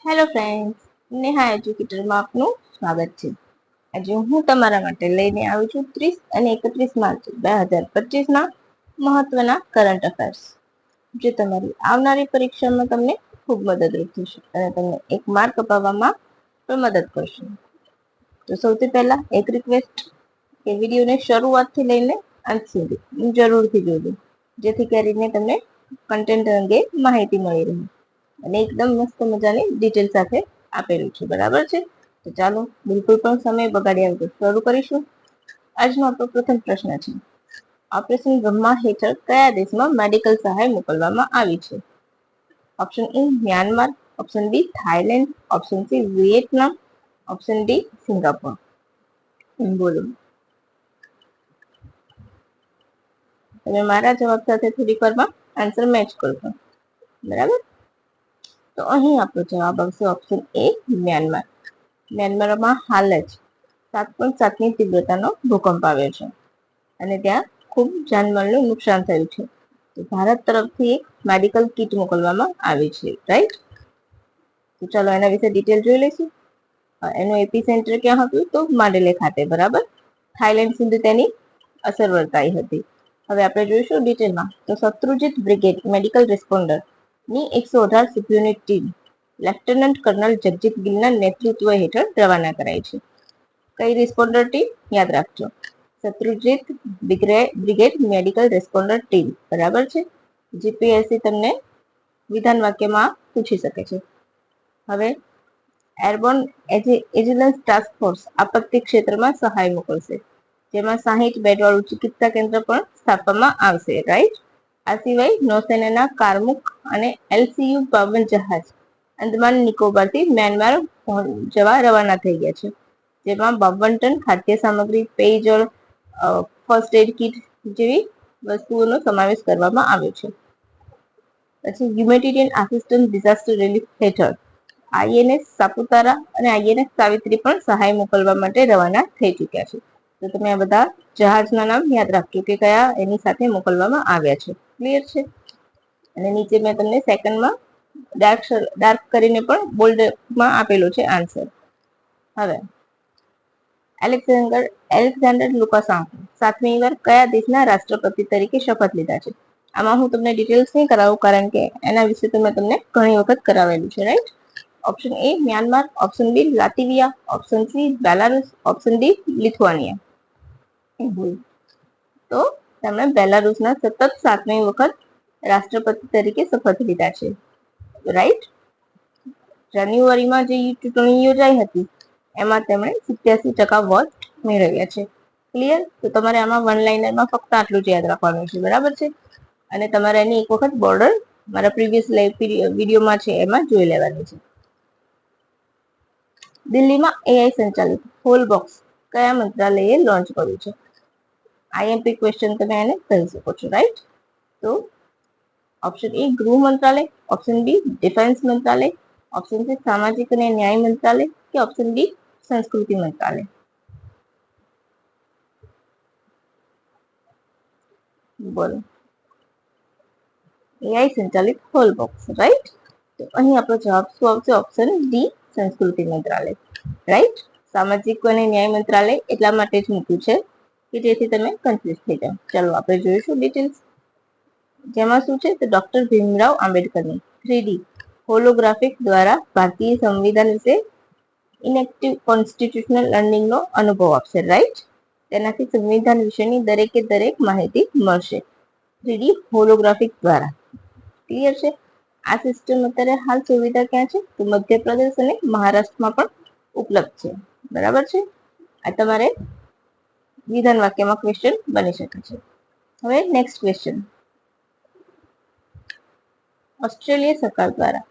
Hello friends, Neha એજ્યુકેટરમાં આપનું સ્વાગત છે. આજે હું તમારા માટે લઈને આવી છું 30 અને 31 માર્ચ 2025ના મહત્વના કરંટ અફેર્સ, જે તમારી આવનારી પરીક્ષામાં તમને ખૂબ મદદરૂપ થશે અને તમને એક માર્ક અપાવવામાં પણ મદદ કરશે. તો સૌથી પહેલા એક રિક્વેસ્ટ કે વિડીયોને શરૂઆતથી લઈને અંત સુધી જરૂરથી જોજો, જેથી કરીને તમને કન્ટેન્ટ અંગે માહિતી મળી રહે અને એકદમ મસ્ત મજાની ડિટેલ સાથે આપેલું છે. બરાબર છે? તો ચાલો બિલકુલ પણ સમય બગાડ્યા વગર શરૂ કરીશું. આજનો આપણો પ્રથમ પ્રશ્ન છે: ઓપરેશન બ્રહ્મા હેઠળ કયા દેશમાં મેડિકલ સહાય મોકલવામાં આવી છે? Option A Myanmar, option B Thailand, option C Vietnam, option D Singapore. બોલો. તમે મારા જવાબ સાથે થોડીક વારમાં આન્સર મેચ કરજો. બરાબર? તો અહીં આપણો જવાબ આવશે ઓપ્શન એ મ્યાનમાર. મ્યાનમારમાં હાલ જ 7.7ની તીવ્રતાનો ભૂકંપ આવ્યો છે અને ત્યાં ખૂબ જાનમાલનું નુકસાન થયું છે. તો ભારત તરફથી એક મેડિકલ કિટ મોકલવામાં આવી છે. રાઈટ? તો ચાલો એના વિશે ડિટેલ જોઈ લઈશું. એનું એપી સેન્ટર ક્યાં હતું? તો માંડલે ખાતે. બરાબર? થાઈલેન્ડ સુધી તેની અસર વર્તાઈ હતી. હવે આપણે જોઈશું ડિટેલમાં. તો શત્રુજીત બ્રિગેડ મેડિકલ રિસ્પોન્ડર ની 118 સભ્યોની ટીમ લેફ્ટનન્ટ કર્નલ જગજીત ગિલના નેતૃત્વ હેઠળ રવાના કરાઈ છે. કઈ રિસ્પોન્ડર ટીમ? યાદ રાખજો, શત્રુજીત બ્રિગેડ મેડિકલ રિસ્પોન્ડર ટીમ. બરાબર છે? જીપીએસસી તમને વિધાન વાક્યમાં પૂછી શકે છે. હવે એરબોર્ન એજિલન્સ ટાસ્ક ફોર્સ આપત્તિ ક્ષેત્રમાં સહાય મોકલશે, જેમાં 60 બેડવાળું ચિકિત્સા કેન્દ્ર પણ સ્થાપવામાં આવશે. રાઈટ? આ સિવાય નૌસેનાના કારમુક અને એલસીયુ 52 જહાજ અંદમાન નિકોબારથી મ્યાનમાર જવા રવાના થઈ ગયા છે, જેમાં 52 ટન ખાદ્ય સામગ્રી, પેયજળ, ફર્સ્ટ એડ કિટ જેવી વસ્તુઓનો સમાવેશ કરવામાં આવ્યો છે. પછી હ્યુમેનિટેરિયન આસિસ્ટન્ટ ડિઝાસ્ટર રિલીફ હેઠળ આઈએનએસ સાપુતારા અને આઈએનએસ સાવિત્રી પણ સહાય મોકલવા માટે રવાના થઈ ચૂક્યા છે. તો તમે આ બધા જહાજના નામ યાદ રાખજો કે કયા એની સાથે મોકલવામાં આવ્યા છે. ક્લિયર છે? અને નીચે મેં તમને સેકન્ડમાં ડાર્ક કરીને પણ બોલ્ડમાં આપેલો છે આન્સર. હવે એલેક્ઝાન્ડર લુકાશાન્કો 7મી વાર કયા દેશના રાષ્ટ્રપતિ તરીકે શપથ લીધા છે? આમાં હું તમને ડિટેલ્સ નહીં કરાવું, કારણ કે એના વિશે તો મેં તમને ઘણી વખત કરાવેલું છે. Right? Option A Myanmar, option B Latvia, option C Belarus, option D Lithuania. તો તેમણે બેલારુસના સતત 7મી વખત રાષ્ટ્રપતિ તરીકે શપથ લીધા છે. રાઈટ? જાન્યુઆરીમાં જે ચૂંટણી યોજાઈ હતી એમાં તેમણે 87% વોટ મેળવ્યા છે. ક્લિયર? તો તમારે આમાં વન લાઇનરમાં ફક્ત આટલું જ યાદ રાખવાનું છે. બરાબર છે? અને તમારે એની એક વખત બોર્ડર મારા પ્રીવિયસ વિડીયોમાં છે એમાં જોઈ લેવાની છે. દિલ્હીમાં એઆઈ સંચાલિત હોલ બોક્સ કયા મંત્રાલયે લોન્ચ કર્યું છે? આઈએમપી ક્વેશ્ચન તમે એને કહી શકો છો. રાઈટ? તો ઓપ્શન એ ગૃહ મંત્રાલય, ઓપ્શન બી ડિફેન્સ મંત્રાલય, ઓપ્શન સી સામાજિક અને ન્યાય મંત્રાલય કે ઓપ્શન ડી સંસ્કૃતિ મંત્રાલય. બોલો. એઆઈ સંચાલિત હોલ બોક્સ. રાઈટ? તો અહીં આપણો જવાબ શું આવશે? ઓપ્શન ડી સંસ્કૃતિ મંત્રાલય. રાઈટ? સામાજિક અને ન્યાય મંત્રાલય એટલા માટે જ મૂક્યું છે કે જેથી તમે કન્ફ્યુઝ થઈ જાઓ. ચાલો આપણે જોઈશું ડિટેલ્સ. જેમાં શું છે? તો ડોક્ટર ભીમરાવ આંબેડકરની 3D હોલોગ્રાફિક દ્વારા ભારતીય સંવિધાન વિશે ઇનેક્ટિવ કોન્સ્ટિટ્યુશનલ લર્નિંગનો અનુભવ આપશે. રાઈટ? તેનાથી સંવિધાન વિશેની દરેકે દરેક માહિતી મળશે 3D હોલોગ્રાફિક દ્વારા. ક્લિયર છે? આ સિસ્ટમ અત્યારે હાલ સુવિધા ક્યાં છે? તો મધ્યપ્રદેશ અને મહારાષ્ટ્રમાં પણ ઉપલબ્ધ છે. બરાબર છે? આ તમારે વિધાન વાક્યમાં ક્વેશ્ચન બની શકે છે. હવે નેક્સ્ટ ક્વેશ્ચન. ઓસ્ટ્રેલિયા સરકાર દ્વારા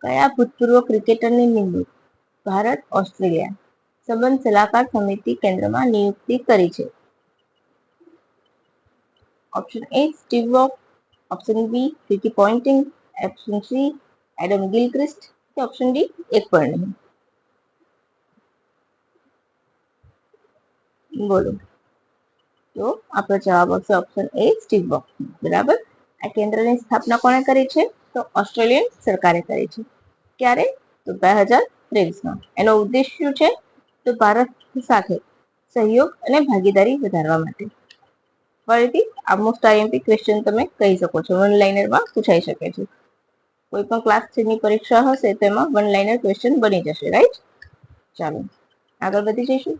કયા ભૂતપૂર્વ ક્રિકેટરની નિમણૂક ભારત ઓસ્ટ્રેલિયા સંબંધ સલાહકાર સમિતિ કેન્દ્રમાં નિયુક્તિ કરી છે? Option A Steve Waugh, option B Ricky Ponting, option C Adam Gilchrist કે ઓપ્શન ડી એક પણ નહીં. બોલો. તો આપણો જવાબ આવશે ઓપ્શન એ સ્ટીવ વોક. બરાબર? આ કેન્દ્રની સ્થાપના કોણે કરી છે? તો ઓસ્ટ્રેલિયન સરકારે કરી છે. ક્યારે? તો 2023માં. એનો ઉદ્દેશ શું છે? તો ભારત સાથે સહયોગ અને ભાગીદારી વધારવા માટે. ફરીથી આ મોસ્ટ આઈએમપી ક્વેશ્ચન તમે કહી શકો છો, વન લાઇનરમાં પૂછાઈ શકે છે. કોઈ પણ ક્લાસ 3 ની પરીક્ષા હશે તેમાં વન લાઇનર ક્વેશ્ચન બની જશે, રાઈટ? ચાલો આગળ વધી જઈશું.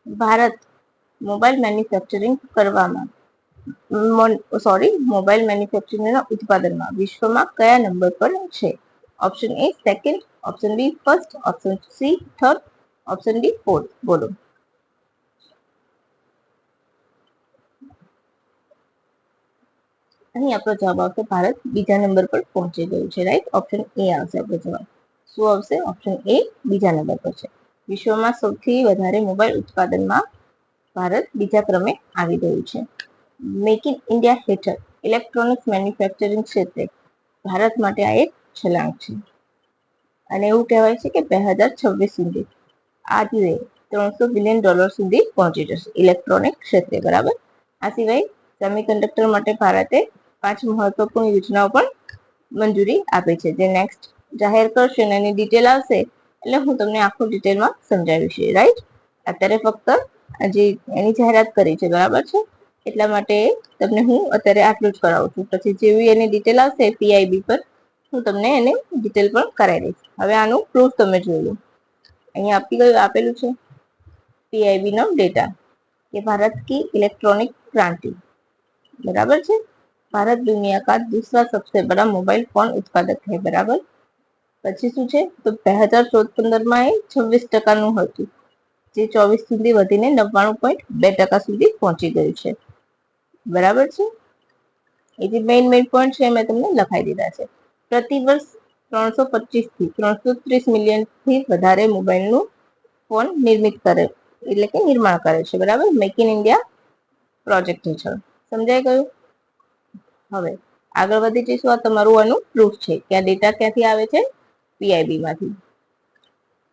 ભારત મોબાઈલ મેન્યુફેક્ચરિંગ કરવામાં મોબાઈલ મેન્યુફેક્ચરિંગના ઉત્પાદનમાં વિશ્વમાં કયા નંબર પર છે? Option A second, option B first, option C third, option D fourth. બોલો. અહીં આપણો જવાબ આવશે ભારત બીજા નંબર પર પહોંચી ગયું છે, રાઈટ? ઓપ્શન એ આવશે આપણો જવાબ. શું આવશે? ઓપ્શન એ બીજા નંબર પર છે. વિશ્વમાં સૌથી વધારે મોબાઈલ ઉત્પાદનમાં ભારત બીજા ક્રમે આવી ગયું છે. મેક ઇન ઇન્ડિયા હેઠળ ઇલેક્ટ્રોનિક્સ મેન્યુફેક્ચરિંગ ક્ષેત્રે ભારત માટે આ એક છલાંગ છે. અને એવું કહેવાય છે કે 2026 સુધી આ જોઈએ $300 બિલિયન સુધી પહોંચી જશે ઇલેક્ટ્રોનિક ક્ષેત્રે, બરાબર? આ સિવાય સેમિકન્ડક્ટર માટે ભારતે 5 મહત્વપૂર્ણ યોજનાઓ પણ મંજૂરી આપી છે, જે નેક્સ્ટ જાહેર કરશે અને એની ડિટેલ આવશે એટલે હું તમને આખું ડિટેલમાં સમજાવીશ, રાઈટ? અત્યારે ફક્ત જે એની જાહેરાત કરી છે, બરાબર છે? એટલા માટે તમને હું અત્યારે આટલું જ કરાવું છું. પછી જેવી એની ડિટેલ આવશે પીઆઈબી પર હું તમને એને ડિટેલ પણ કરાવી દઈશ. હવે આનું પ્રૂફ તમે જોઈ લો. અહીંયા આપેલું છે पीआईबी નો डेटा कि भारत की इलेक्ट्रॉनिक क्रांति, बराबर है? भारत दुनिया का दूसरा सबसे बड़ा मोबाइल फोन उत्पादक है, बराबर? પછી શું છે? તો 2014-15માં એ 26% હતું, જે 24 સુધી વધીને 99.2% સુધી પહોંચી ગયું છે, બરાબર છે? એ જે મેઇન પોઈન્ટ છે મેં તમને લખાઈ દીધા છે. પ્રતિ વર્ષ 325 થી 330 મિલિયન થી વધારે મોબાઈલનું ફોન નિર્મિત કરે એટલે કે નિર્માણ કરે છે, બરાબર? મેક ઇન ઇન્ડિયા પ્રોજેક્ટ હેઠળ. સમજાઈ ગયું? હવે આગળ વધી જઈશું. આ તમારું આનું પ્રૂફ છે કે આ ડેટા ક્યાંથી આવે છે? પીઆઈબી માંથી.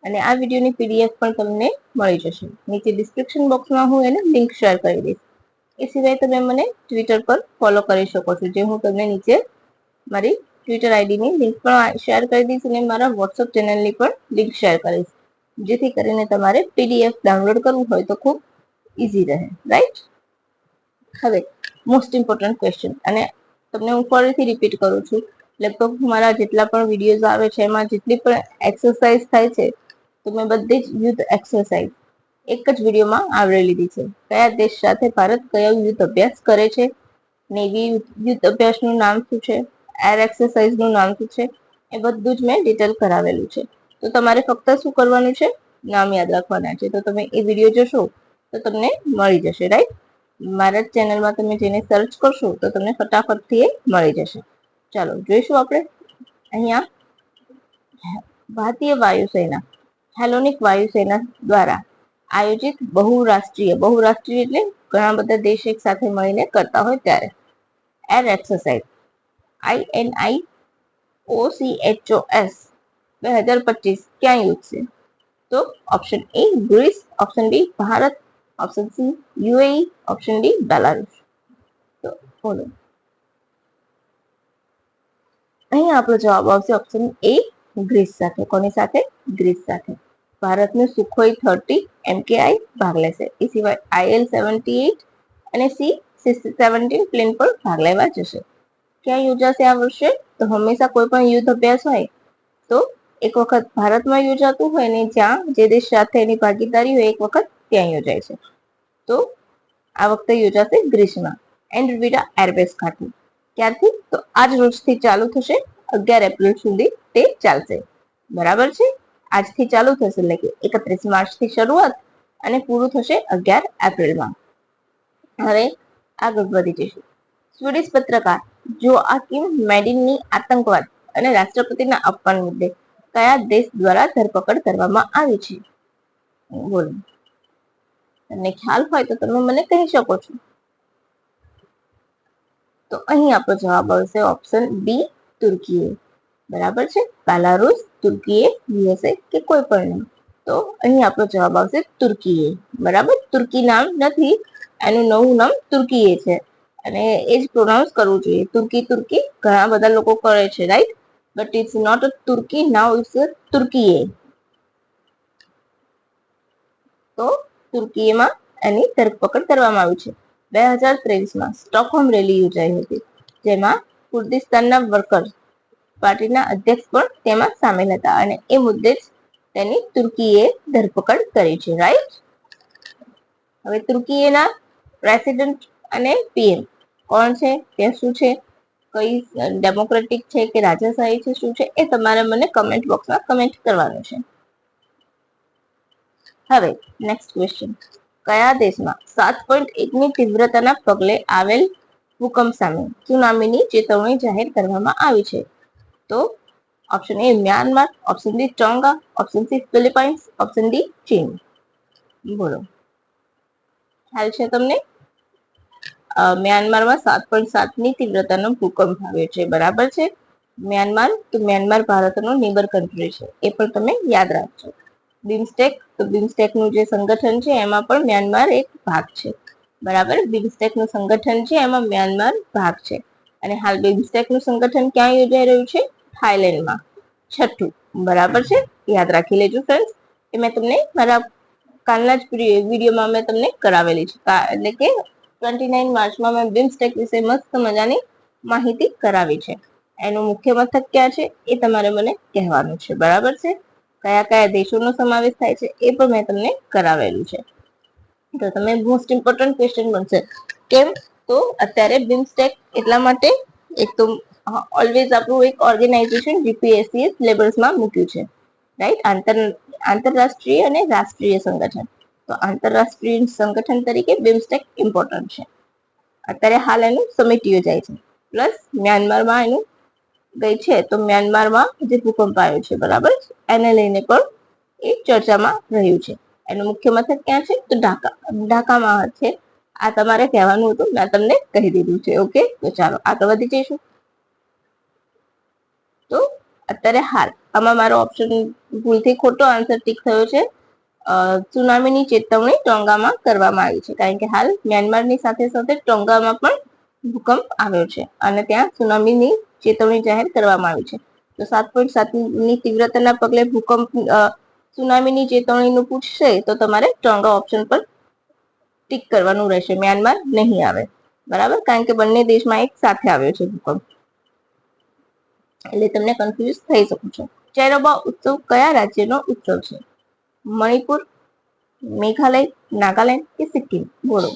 અને આ વિડીયોની પીડીએફ પણ તમને મળી જશે. નીચે ડિસ્ક્રિપ્શન બોક્સમાં હું એને લિંક શેર કરી દઈશ. એ સિવાય તમે મને ટ્વિટર પર ફોલો કરી શકો છો, જે હું તમને નીચે મારી ટ્વિટર આઈડીની લિંક પણ શેર કરી દઈશ અને મારા વોટ્સઅપ ચેનલની પણ લિંક શેર કરીશ, જેથી કરીને તમારે પીડીએફ ડાઉનલોડ કરવું હોય તો ખૂબ ઈઝી રહે, રાઈટ? હવે મોસ્ટ ઇમ્પોર્ટન્ટ ક્વેશ્ચન, અને તમને હું ફરીથી રિપીટ કરું છું, લગભગ મારા જેટલા પણ વિડીયોઝ આવે છે એમાં જેટલી પણ એક્સરસાઇઝ થાય છે તો મેં બધી જ યુદ્ધ એક્સરસાઇઝ એક જ વિડીયોમાં આવરી લીધી છે. કયા દેશ સાથે ભારત કયો યુદ્ધ અભ્યાસ કરે છે, નેવી યુદ્ધ અભ્યાસનું નામ શું છે, એર એક્સરસાઇઝનું નામ શું છે, એ બધું જ મેં ડિટેલ કરાવેલું છે. તો તમારે ફક્ત શું કરવાનું છે? નામ યાદ રાખવાના છે. તો તમે એ વિડીયો જોશો તો તમને મળી જશે, રાઈટ? મારા ચેનલમાં તમે જેને સર્ચ કરશો તો તમને ફટાફટથી એ મળી જશે. ચાલો જોઈશું આપણે. અહીંયા ભારતીય વાયુસેના, હેલોનિક વાયુસેના દ્વારા આયોજિત બહુરાષ્ટ્રીય એટલે ઘણા બધા દેશ એક સાથે મળીને કરતા હોય ત્યારે એર એક્સરસાઇઝ INIOCHOS 2025 ક્યાં યોજશે? તો option A Greece, option B Bharat, option C UAE, option D Belarus. તો બોલો. અહીં આપણો જવાબ આવશે ઓપ્શન એ ગ્રીસ સાથે. કોની સાથે? ગ્રીસ સાથે. ભારતનું સુખોઈ 30 MKI ભાગ લેશે. એ સિવાય IL-78 અને C-17 પ્લેન પર ભાગ લેવા જશે. ક્યાં યોજાશે આ વર્ષે? તો હંમેશા કોઈ પણ યુદ્ધ અભ્યાસ હોય તો એક વખત ભારતમાં યોજાતું હોય ને જ્યાં જે દેશ સાથે એની ભાગીદારી હોય એક વખત ત્યાં યોજાય છે. તો આ વખતે યોજાશે ગ્રીસમાં એન્ડ્રીડા એરબેઝ ખાતે. ક્યારથી? તો આજ રોજથી ચાલુ થશે, 11 એપ્રિલ સુધી તે ચાલશે, બરાબર છે? આજથી ચાલુ થશે એટલે કે 31 માર્ચથી શરૂઆત અને પૂરું થશે 11 એપ્રિલમાં. હવે આગળ વધી જઈશું. સ્વીડિશ પત્રકાર જોઆકિમ મેડિનની આતંકવાદ અને રાષ્ટ્રપતિના અપમાન મુદ્દે કયા દેશ દ્વારા ધરપકડ કરવામાં આવી છે? બોલો. તમને ખ્યાલ હોય તો તમે મને કહી શકો છો. તો અહીં આપણો જવાબ આવશે ઓપ્શન બી તુર્કીએ, બરાબર છે? બેલારુસ, તુર્કીએ, યુએસએ કે કોઈ પણ નહીં. તો અહીં આપણો જવાબ આવશે તુર્કીએ, બરાબર? તુર્કી નામ નથી, એનું નવું નામ તુર્કીએ છે અને એ જ પ્રોનાઉન્સ કરવું જોઈએ. તુર્કી ઘણા બધા લોકો કરે છે, right? but it's not a Turkey, now it's a Turkey. તો તુર્કીમાં એની ધરપકડ કરવામાં આવી છે. 2023માં સ્ટોકહોમ રેલી યોજાઈ હતી, જેમાં કુર્દિસ્તાનના વર્કર્સ પાર્ટીના અધ્યક્ષ પણ તેમાં સામેલ હતા અને એ મુદ્દે જ તેની તુર્કીએ ધરપકડ કરી છે. રાઈટ. હવે તુર્કીના પ્રેસિડેન્ટ અને પીએમ કોણ છે, તે શું છે, કઈ ડેમોક્રેટિક છે કે રાજાશાહી છે, શું છે, એ તમારે મને કમેન્ટ બોક્સમાં કમેન્ટ કરવાનું છે. હવે નેક્સ્ટ ક્વેશ્ચન, કયા દેશમાં 7.1ની તીવ્રતાના પગલે આવેલ ભૂકંપ સામે સુનામીની ચેતવણી જાહેર કરવામાં આવી છે? તો option A Myanmar, option B Tonga, option C Philippines, option D ચીન. બોલો, ખ્યાલ છે તમને? મ્યાનમારમાં 7.7ની તીવ્રતાનો ભૂકંપ આવ્યો છે. બરાબર છે. મ્યાનમાર, તો મ્યાનમાર ભારતનો નેબર કન્ટ્રી છે, એ પણ તમે યાદ રાખજો. બિમસ્ટેક, તો બિમસ્ટેકનું જે સંગઠન છે એમાં પણ મ્યાનમાર એક ભાગ છે. બરાબર, બિમસ્ટેકનું સંગઠન છે એમાં મ્યાનમાર ભાગ છે. અને હાલ બિમસ્ટેકનું સંગઠન ક્યાં યોજાઈ રહ્યું છે? થાઈલેન્ડમાં. છઠ્ઠું. બરાબર છે, યાદ રાખી લેજો ફ્રેન્ડ્સ. એ મેં તમને મારા કાલના જ વિડીયોમાં મેં તમને કરાવેલી છે, એટલે કે 29 માર્ચમાં મેં બિમસ્ટેક વિશે મસ્ત મજાની માહિતી કરાવી છે. એનું મુખ્ય મથક ક્યાં છે એ તમારે મને કહેવાનું છે. બરાબર છે. કયા કયા દેશોનો સમાવેશ થાય છે એ પણ મેં તમને કરાવેલું છે. તો તમે મોસ્ટ ઇમ્પોર્ટન્ટ ક્વેશ્ચન બનશે, કેમ? તો અત્યારે બિમસ્ટેક એટલા માટે, એક તો ઓલવેઝ આપણું એક ઓર્ગેનાઇઝેશન જીપીએસસી સિલેબસમાં મૂક્યું છે, રાઈટ? આંતરરાષ્ટ્રીય અને રાષ્ટ્રીય સંગઠન. તો આંતરરાષ્ટ્રીય સંગઠન તરીકે બિમસ્ટેક ઇમ્પોર્ટન્ટ છે. અત્યારે હાલ એનું સમિટ યોજાય છે. પ્લસ મ્યાનમારમાં એનું ગઈ છે, તો મ્યાનમારમાં જે ભૂકંપ આવ્યો છે, બરાબર, એને લઈને પણ એ ચર્ચામાં રહ્યું છે. એનું મુખ્ય મથક ક્યાં છે? તો ઢાકામાં છે. આ તમારે કહેવાનું હતું, મેં તમને કહી દીધું છે. ઓકે, તો ચાલો આગળ વધી જઈશું. તો અત્યારે હાલ આમાં મારો ઓપ્શન ભૂલથી ખોટો આન્સર ટીક થયો છે. સુનામીની ચેતવણી ટોંગામાં કરવામાં આવી છે, કારણ કે હાલ મ્યાનમારની સાથે સાથે ટોંગામાં પણ ભૂકંપ આવ્યો છે અને ત્યાં સુનામીની ચેતવણી જાહેર કરવામાં આવી છે. તો 7.7ની તીવ્રતાના પગલે ભૂકંપ સુનામીની ચેતવણીનું પૂછશે તો તમારે ટોંગા ઓપ્શન પર ટીક કરવાનું રહેશે, મ્યાનમાર નહીં આવે. બરાબર, કારણ કે બંને દેશમાં એક સાથે આવ્યો છે ભૂકંપ, એટલે તમને કન્ફ્યુઝ થઈ શકો છો. ચેરોબા ઉત્સવ કયા રાજ્યનો ઉત્સવ છે? મણિપુર, મેઘાલય, નાગાલેન્ડ કે સિક્કિમ? બોલો.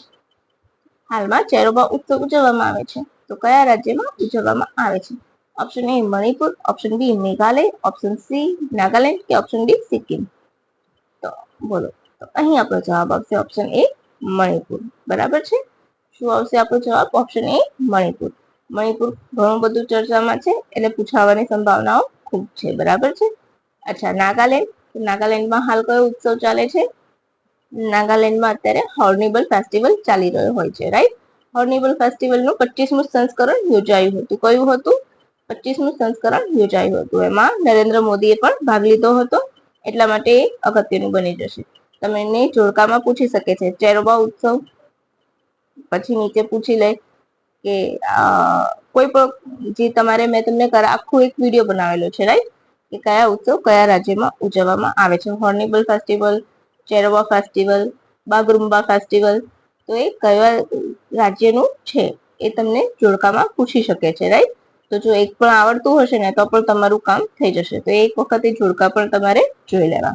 હાલમાં ચેરોબા ઉત્સવ ઉજવવામાં આવે છે, તો કયા રાજ્યમાં ઉજવવામાં આવે છે? Option A Manipur, option B Meghalaya, option C Nagaland કે ઓપ્શન ડી સિક્કિમ? તો બોલો. તો અહીં આપણો જવાબ આવશે ઓપ્શન એ મણિપુર. બરાબર છે. શું આવશે આપણો જવાબ? Option A Manipur. મણિપુર ઘણું બધું ચર્ચામાં છે, એટલે પૂછાવાની સંભાવનાઓ ખૂબ છે. બરાબર છે. અચ્છા, નાગાલેન્ડ. નાગાલેન્ડમાં હાલ કયો ઉત્સવ ચાલે છે? નાગાલેન્ડમાં અત્યારે હોર્નિબલ ફેસ્ટિવલ ચાલી રહ્યો હોય છે, રાઈટ? હોર્નિબલ ફેસ્ટિવલનું 25મું સંસ્કરણ યોજાયું હતું. કયું હતું? 25મું સંસ્કરણ યોજાયું હતું. એમાં નરેન્દ્ર મોદીએ પણ ભાગ લીધો હતો, એટલા માટે એ અગત્યનું બની જશે. તમને જોડકામાં પૂછી શકે છે ચેરોબા ઉત્સવ, પછી નીચે પૂછી લે કે કોઈ પણ જે તમારે, મેં તમને આખું એક વિડીયો બનાવેલો છે, રાઈટ, કે કયા ઉત્સવ કયા રાજ્યમાં ઉજવવામાં આવે છે. હોર્નિબલ ફેસ્ટિવલ, ચેરોબા ફેસ્ટિવલ, બાગરુમ્બા ફેસ્ટિવલ, તો એ કયા રાજ્યનું છે એ તમને જોડકામાં પૂછી શકે છે, રાઈટ? તો જો એક પણ આવડતું હશે ને તો પણ તમારું કામ થઈ જશે. તો એક વખત એ જોડકા પણ તમારે જોઈ લેવા.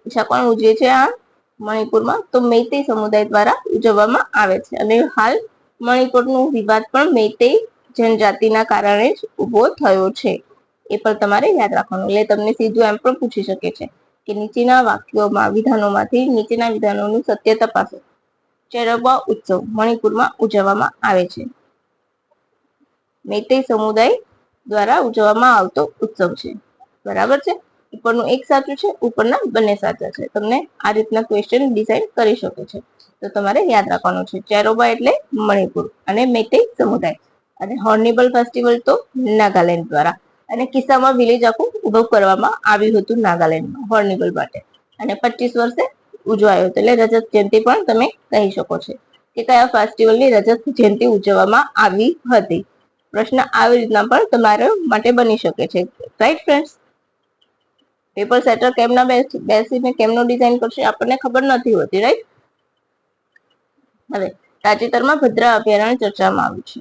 અચ્છા, કોણ ઉજવે છે આ મણિપુરમાં? તો મેઈતેઈ સમુદાય દ્વારા ઉજવવામાં આવે છે. અને હાલ મણિપુરનો વિવાદ પણ મેઈતેઈ જનજાતિના કારણે જ ઉભો થયો છે, એ પણ તમારે યાદ રાખવાનું. એટલે તમને સીધું એમ પણ પૂછી શકે છે કે નીચેના વાક્યોમાં, વિધાનોમાંથી નીચેના વિધાનોનું સત્ય તપાસો. ચેરોબા ઉત્સવ મણિપુરમાં ઉજવવામાં આવે છે. મેઈતેઈ સમુદાય દ્વારા ઉજવવામાં આવતો ઉત્સવ છે. બરાબર છે. ઉપરનું એક સાચું છે, ઉપરના બંને સાચા છે. તમને આ રીતના ક્વેશ્ચન ડિસાઈડ કરી શકો છો. તો તમારે યાદ રાખવાનું છે ચેરોબા એટલે મણિપુર અને મેઈતેઈ સમુદાય, અને હોર્નિબલ ફેસ્ટિવલ તો નાગાલેન્ડ દ્વારા. અને કિસ્સામાં વિલેજ આખું ઉભું કરવામાં આવ્યું હતું નાગાલેન્ડમાં હોર્નિબલ માટે, અને 25 વર્ષે ઉજવાયો હતો. એટલે રજત જયંતિ પણ તમે કહી શકો છો કે કયા ફેસ્ટિવલની રજત જયંતિ ઉજવવામાં આવી હતી. પ્રશ્ન આવી રીતના પણ તમારા માટે બની શકે છે. રાઈટ ફ્રેન્ડ્સ, પેપર સેટર કેમના બેસીને કેમનું ડિઝાઇન કરશે આપણને ખબર નથી હોતી. રાઈટ. હવે તાજેતરમાં ભદ્રા અભયારણ્ય ચર્ચામાં આવ્યું છે.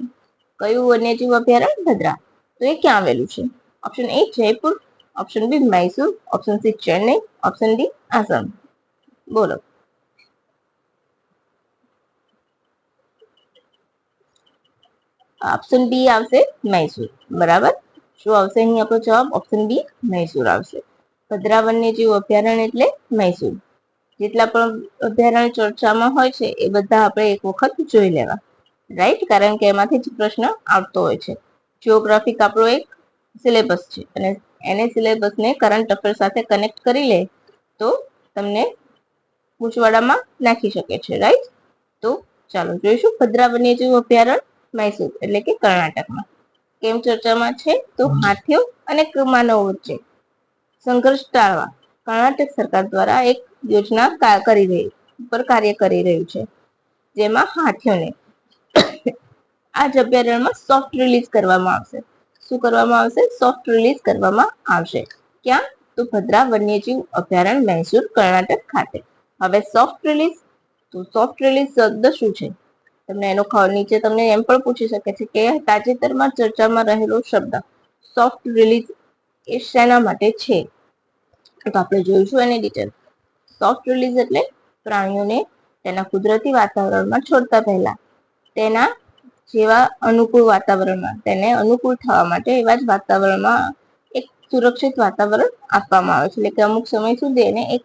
કયું વન્યજીવ અભયારણ્ય? ભદ્રા. તો એ ક્યાં આવેલું છે? Option A Jaipur, option B Mysore, option C Chennai, option D Assam. બોલો. ઓપ્શન બી આવશે મૈસૂર. બરાબર. શું આવશે અહીં આપણો જવાબ? ઓપ્શન બી મૈસૂર આવશે. ભદ્રા વન્યજીવ અભયારણ્ય એટલે મૈસૂર. જેટલા પણ અભયારણ્ય ચર્ચામાં હોય છે એ બધા આપણે એક વખત જોઈ લેવા. રાઈટ, કારણ કે એમાંથી જ પ્રશ્ન આવતો હોય છે. જિયોગ્રાફિક આપણો એક સિલેબસ છે અને એને સિલેબસને કરંટ અફેર સાથે કનેક્ટ કરી લે તો તમને પૂછવાડામાં નાખી શકે છે. રાઈટ. તો ચાલો જોઈશું. ભદ્રા વન્યજીવ અભયારણ્ય મૈસૂર એટલે કે કર્ણાટકમાં. કેમ ચર્ચામાં છે? તો હાથીઓ અને માનવો વચ્ચે સંઘર્ષ ટાળવા કર્ણાટક સરકાર દ્વારા એક યોજના કાર્ય કરી રહ્યું છે, જેમાં હાથીઓને આ જ અભયારણ્યમાં સોફ્ટ રિલીઝ કરવામાં આવશે. શું કરવામાં આવશે? સોફ્ટ રિલીઝ કરવામાં આવશે. ક્યાં? તો ભદ્રા વન્યજીવ અભયારણ્ય મૈસૂર કર્ણાટક ખાતે. હવે સોફ્ટ રિલીઝ, તો સોફ્ટ રિલીઝ શબ્દ શું છે? તમને એનો નીચે તમને એમ પણ પૂછી શકે છે કે તાજેતરમાં ચર્ચામાં રહેલો શબ્દ સોફ્ટ રિલીઝ એ શેના માટે છે? તો આપણે જોઈશું એની ડિટેલ. સોફ્ટ રિલીઝ એટલે પ્રાણીઓને તેના કુદરતી વાતાવરણમાં છોડતા પહેલા તેના જેવા અનુકૂળ વાતાવરણમાં તેને અનુકૂળ થવા માટે એવા જ વાતાવરણમાં એક સુરક્ષિત વાતાવરણ આપવામાં આવે છે. એટલે કે અમુક સમય સુધી એને એક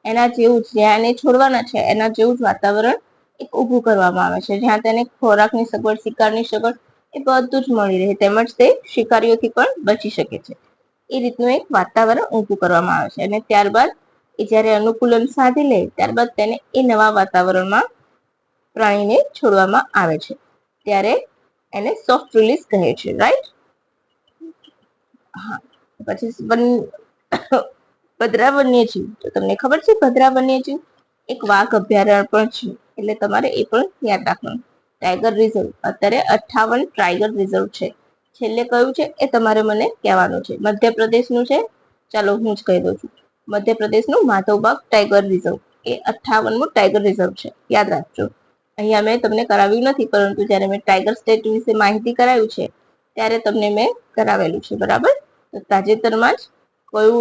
એના જેવું જ જ્યાં એને છોડવાના છે એના જેવું જ વાતાવરણ એક ઊભું કરવામાં આવે છે, જ્યાં તેને ખોરાકની સગવડ, શિકારની સગવડ એ બધું જ મળી રહે, તેમજ તે શિકારીઓથી પણ બચી શકે છે. એ રીતનું એક વાતાવરણ ઊભું કરવામાં આવે છે અને ત્યારબાદ એ જ્યારે અનુકૂલન સાધી લે ત્યારબાદ તેને એ નવા વાતાવરણમાં પ્રાણીને છોડવામાં આવે છે, ત્યારે એને સોફ્ટ રિલીઝ કહે છે. રાઈટ. હા. પછી ભદ્રા વન્યજીવ, તો તમને ખબર છે ભદ્રા વન્યજીવ એક વાઘ અભયારણ્ય પણ છે, એટલે તમારે એ પણ યાદ રાખવાનું. ટાઈગર રિઝર્વ, અત્યારે 58 ટાઈગર રિઝર્વ છે. છેલ્લે કયું છે એ તમારે મને કહેવાનું છે. મધ્યપ્રદેશનું છે. ચાલો હું જ કહી દઉં છું. મધ્યપ્રદેશનું માધવબાગ ટાઈગર રિઝર્વ એ 58મું ટાઈગર રિઝર્વ છે. યાદ રાખજો. અહીંયા મેં તમને કરાવ્યું નથી, પરંતુ જ્યારે મેં ટાઈગર સ્ટેટ વિશે માહિતી કરાવ્યું છે ત્યારે તમને મેં કરાવેલું છે. બરાબર. તો તાજેતરમાં જ કયું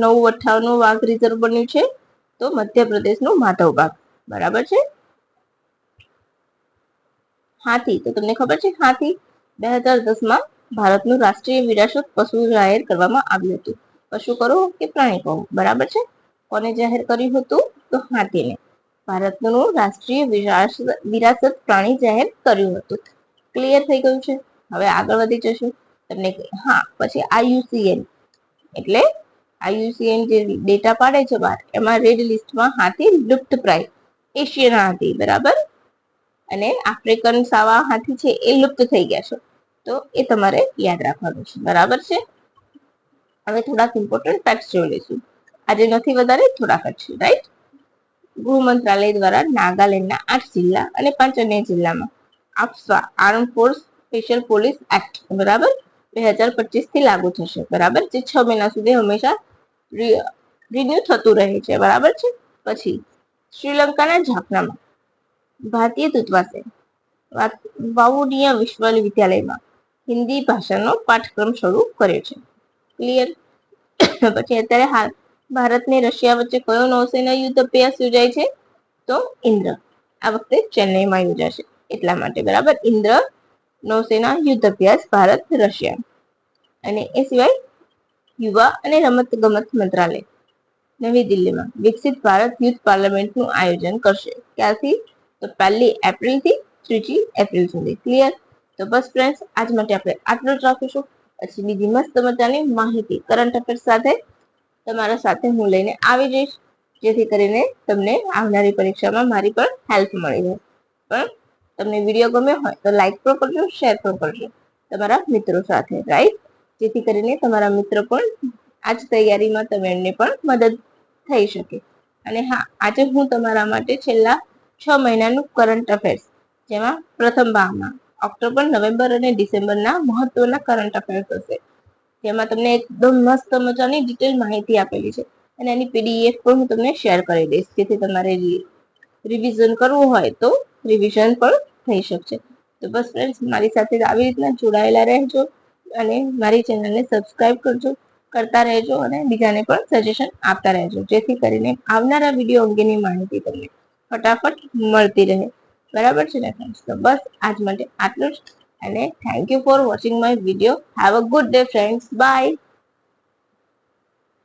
નવું 58મું વાઘ રિઝર્વ બન્યું છે? તો મધ્યપ્રદેશનું માધવબાગ. બરાબર છે. હાથી, તો તમને ખબર છે હાથી 2010માં ભારતનું રાષ્ટ્રીય વિરાસત પશુ જાહેર કરવામાં આવ્યું હતું. પશુ કરો કે પ્રાણી કહો, બરાબર છે. કોને જાહેર કર્યું હતું? તો હાથીને ભારતનું રાષ્ટ્રીય વિરાસત પ્રાણી જાહેર કર્યું હતું. ક્લિયર થઈ ગયું છે. હવે આગળ વધી જશું. તમને હા, પછી IUCN એટલે IUCN જે ડેટા પાડે છે બહાર, એમાં રેડ લિસ્ટમાં હાથી લુપ્તપ્રાય એશિયન હાથી, બરાબર, અને આફ્રિકન સાવા હાથી છે એ લુપ્ત થઈ ગયા છે. તો એ તમારે યાદ રાખવાનું છે. બરાબર છે. હવે થોડાક ઇમ્પોર્ટન્ટ ફેક્ટ્સ જોઈ લઈશું. આજે નથી વધારે, થોડાક જ છે. રાઈટ. ગૃહ મંત્રાલય દ્વારા નાગાલેન્ડના 8 જિલ્લા અને 5 અન્ય જિલ્લામાં AFSPA arm force special police act બરાબર 2025 થી લાગુ થશે. બરાબર, જે 6 મહિના સુધી હંમેશા રિન્યુ થતું રહે છે. બરાબર છે. પછી શ્રીલંકાના જાફનામાં ભારતીય દૂતાવાસે વાવુનિયા વિશ્વવિદ્યાલયમાં હિન્દી ભાષાનો પાઠક્રમ શરૂ કર્યો છે. ક્લિયર. પછી અત્યારે હાલ ભારત ને રશિયા વચ્ચે કયો નૌસેના યુદ્ધ અભ્યાસ યોજાય છે? તો ઇન્દ્ર. આ વખતે ચેન્નઈમાં યોજાશે એટલા માટે. બરાબર. ઇન્દ્ર નૌસેના યુદ્ધ અભ્યાસ ભારત રશિયા. અને એ સિવાય યુવા અને રમત ગમત મંત્રાલય નવી દિલ્હીમાં વિકસિત ભારત યુથ પાર્લામેન્ટનું આયોજન કરશે. ક્યારથી? તો 1 એપ્રિલ થી 3 એપ્રિલ સુધી. ક્લિયર. તો બસ ફ્રેન્ડ્સ, આજ માટે આપણે આટલું જ રાખીશું. પછી બીજી મસ્ત મજાની માહિતી કરંટ અફેર સાથે તમારા સાથે હું લઈને આવી જઈશ, જેથી કરીને તમને આવનારી પરીક્ષામાં મારી પણ હેલ્પ મળી રહે. પણ તમને વિડીયો ગમ્યો હોય તો લાઈક પણ કરજો, શેર પણ કરજો તમારા મિત્રો સાથે. રાઈટ. જેથી કરીને તમારા મિત્ર પણ આજ તૈયારીમાં તમે એમને પણ મદદ થઈ શકે. અને હા, આજે હું તમારા માટે છેલ્લા 6 મહિનાનું કરંટ અફેર્સ, જેમાં પ્રથમ ભાગમાં ઓક્ટોબર, નવેમ્બર અને ડિસેમ્બરના મહત્વના કરંટ અફેર્સ હશે. જેમાં તમને એકદમ મસ્ત મજાની ડિટેલ માહિતી આપેલી છે અને એની પીડીએફ પણ હું તમને શેર કરી દઈશ, જેથી તમારે રિવિઝન કરવું હોય તો રિવિઝન પણ થઈ શકશે. તો બસ ફ્રેન્ડ્સ, મારી સાથે આવી રીતના જોડાયેલા રહેજો અને મારી ચેનલને સબસ્ક્રાઇબ કરતા રહેજો અને બીજાને પણ સજેશન આપતા રહેજો, જેથી કરીને આવનારા વિડીયો અંગેની માહિતી તમને ફટાફટ મળતી રહે. બરાબર છે ને ફ્રેન્ડ્સ? તો બસ આજ માટે આટલું જ, અને thank you for watching my video. Have a good day friends. By.